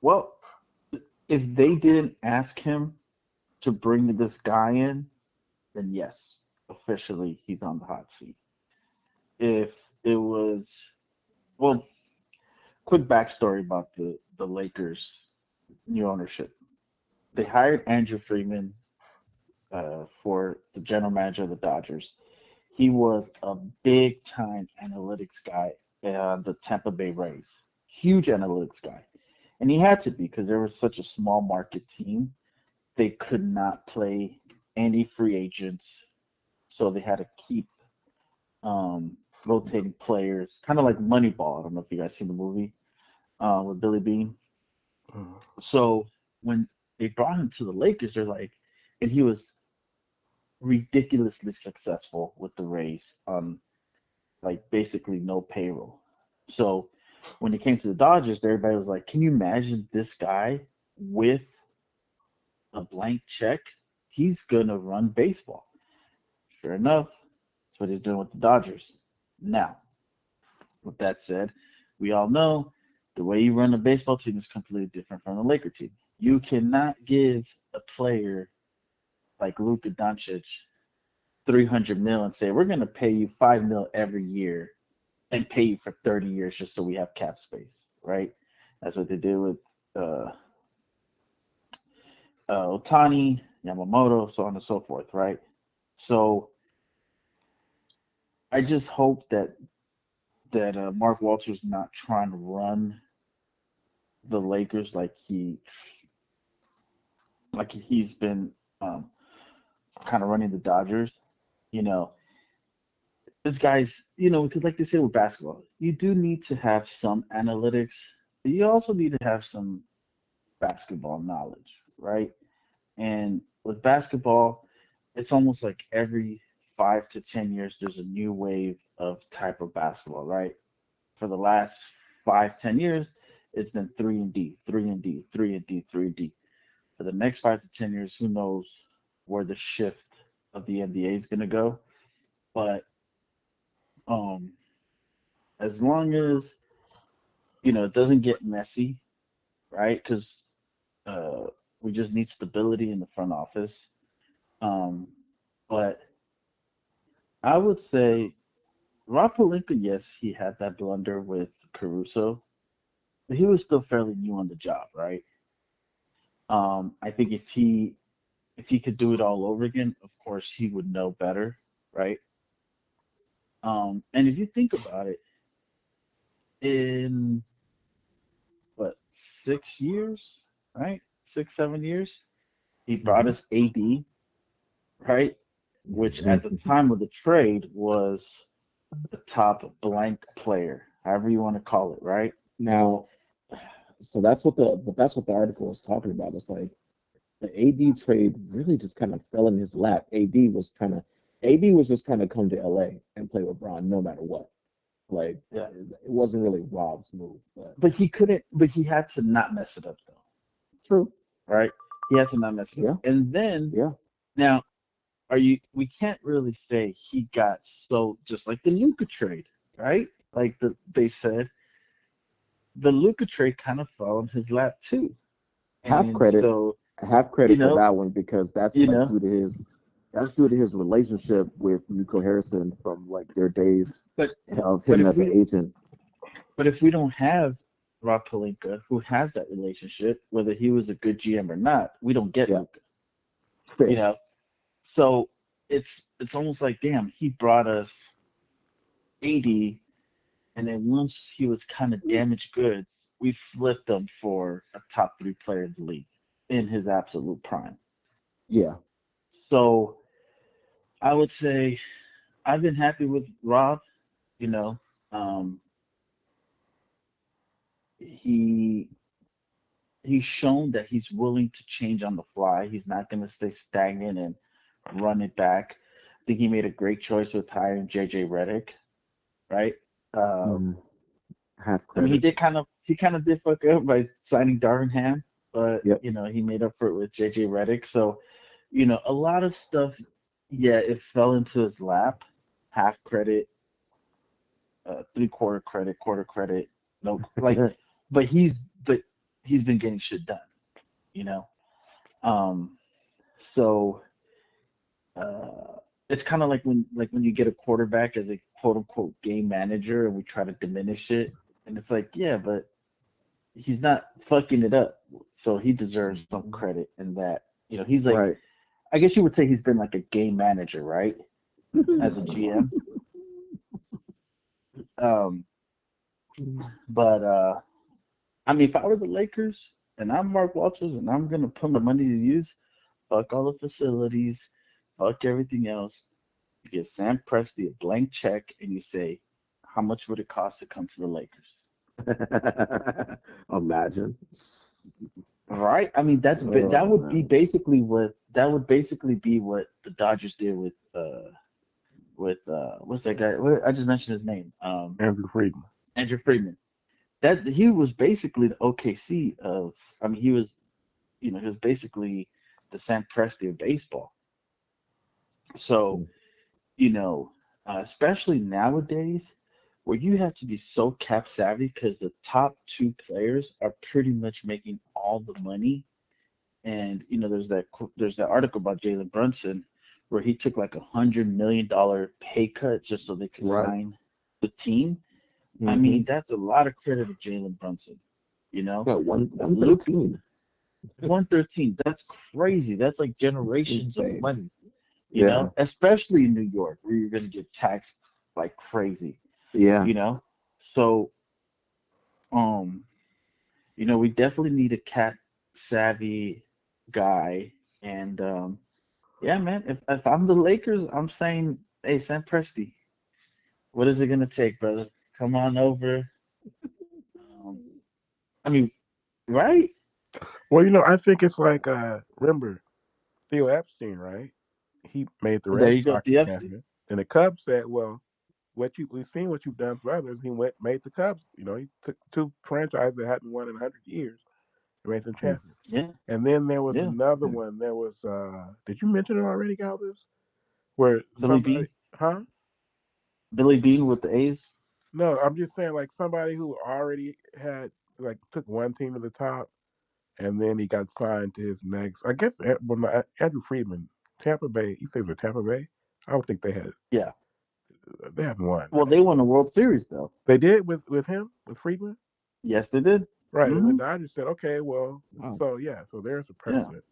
Well, if they didn't ask him to bring this guy in, then yes, officially he's on the hot seat. If it was, well, quick backstory about the Lakers' new ownership. They hired Andrew Freeman for the general manager of the Dodgers. He was a big time analytics guy at the Tampa Bay Rays. Huge analytics guy. And he had to be because there was such a small market team. They could not play any free agents. So they had to keep um, rotating players, kind of like Moneyball. I don't know if you guys seen the movie with Billy Bean. Mhm. So when they brought him to the Lakers, they're like, and he was ridiculously successful with the Rays on like basically no payroll. So when it came to the Dodgers, everybody was like, "Can you imagine this guy with a blank check? He's gonna run baseball." Sure enough, that's what he's doing with the Dodgers. Now, with that said, we all know the way you run a baseball team is completely different from the Laker team. You cannot give a player like Luka Doncic 300 mil and say we're going to pay you 5 mil every year and pay you for 30 years just so we have cap space, right? That's what they did with uh, Otani, Yamamoto, so on and so forth, right? So I just hope that Mark Walters not trying to run the Lakers like he's been um, kind of running the Dodgers. You know, this guy's, because like they say with basketball, you do need to have some analytics. But you also need to have some basketball knowledge, right? And with basketball, it's almost like every 5 to 10 years, there's a new wave of type of basketball, right? For the last 5, 10 years, it's been three and D, three and D, three and D, three and D. For the next 5 to 10 years, who knows where the shift of the NBA is going to go? But um, as long as it doesn't get messy, right? Because uh, we just need stability in the front office. Um, but I would say Rob Pelinka, yes, he had that blunder with Caruso, but he was still fairly new on the job, right? I think if he could do it all over again, of course he would know better, right? And if you think about it, in what 6 years, right? 6, 7 years, he brought Mhm. us AD, right? Which at the Mhm. time of the trade was the top blank player, however you want to call it, right? Now, so that's what the article was talking about. It's like the AD trade really just kind of fell in his lap. AD was just trying to come to LA and play with Bron no matter what. Like Yeah. it wasn't really Rob's move, but But he couldn't, but he had to not mess it up though, true. right? He had to not mess it up. Yeah, And then yeah. now we can't really say he got so just like the Luca trade, right? Like they said, the Luca trade kind of fell in his lap too. Half And credit, so, half you credit for know, that one because you know, that's due to his relationship with Nico Harrison from like their days but of but him if as an we agent. but if we don't have Rob Pelinka, who has that relationship, whether he was a good GM or not, we don't get Yeah, Luca. You fair. know, so it's almost like, damn, he brought us 80, and then once he was kind of damaged goods, we flipped him for a top three player in the league in his absolute prime. Yeah. So I would say I've been happy with Rob. You know, um, he he's shown that he's willing to change on the fly. He's not going to stay stagnant and run it back. I think he made a great choice with hiring JJ Redick, right? Mm, half I mean, credit. he kind of did fuck up by signing Darvin Ham, but Yep. he made up for it with JJ Redick. So, a lot of stuff, yeah, it fell into his lap. Half credit, 3/4 credit, quarter credit, no, like, but he's but he's been getting shit done, you know. Um, so it's kind of like when you get a quarterback as a quote unquote game manager and we try to diminish it, and it's like, yeah, but he's not fucking it up, so he deserves some Mhm. credit in that. You know, he's like, Right. I guess you would say he's been like a game manager, right? As a GM. Um, but I mean, if I were the Lakers and I'm Mark Walters and I'm gonna put my money to use, fuck all the facilities, fuck everything else. You give Sam Presti a blank check and you say, how much would it cost to come to the Lakers? Imagine. Right? I mean, that Oh would be man. basically be what the Dodgers did with what's that guy? What, I just mentioned his name. Andrew Friedman. Andrew Friedman. That he was basically the OKC of. I mean, he was basically the Sam Presti of baseball. So you know, especially nowadays, where you have to be so cap savvy because the top two players are pretty much making all the money. And there's that article about Jalen Brunson where he took like $100 million pay cut just so they could Right. sign the team. I Mm-hmm. mean, that's a lot of credit to Jalen Brunson. You know, Yeah, one Luke 13. 113. That's crazy. That's like generations of Insane. money. Yeah. Especially in New York where you're gonna get taxed like crazy. Yeah. You know, so um, we definitely need a cat savvy guy and yeah, man. If I'm the Lakers, I'm saying, hey, Sam Presti, what is it gonna take, brother? Come on over. Um, I mean, right? Well, I think it's like remember Theo Epstein, right? He made the There Red you go, Sox the Epstein. champion, and the Cubs said, "Well, we've seen what you've done for others." He went made the Cubs. He took two franchises that hadn't won in 100 years and made them Hmm. champions. Yeah, And then there was yeah. another Yeah. one. There was did you mention it already, Galvis? Where Billy somebody, Bean, huh? Billy Bean with the A's. No, I'm just saying like somebody who already had like took one team to the top and then he got signed to his next. I guess Andrew Friedman, Tampa Bay. You say it was Tampa Bay? I don't think Yeah. they haven't won. Well, they won the World Series though. They did with him with Friedman, Yes, they did. right? And the Hmm. Dodgers said, okay, well, Wow. so yeah, so there's a Yeah. precedent.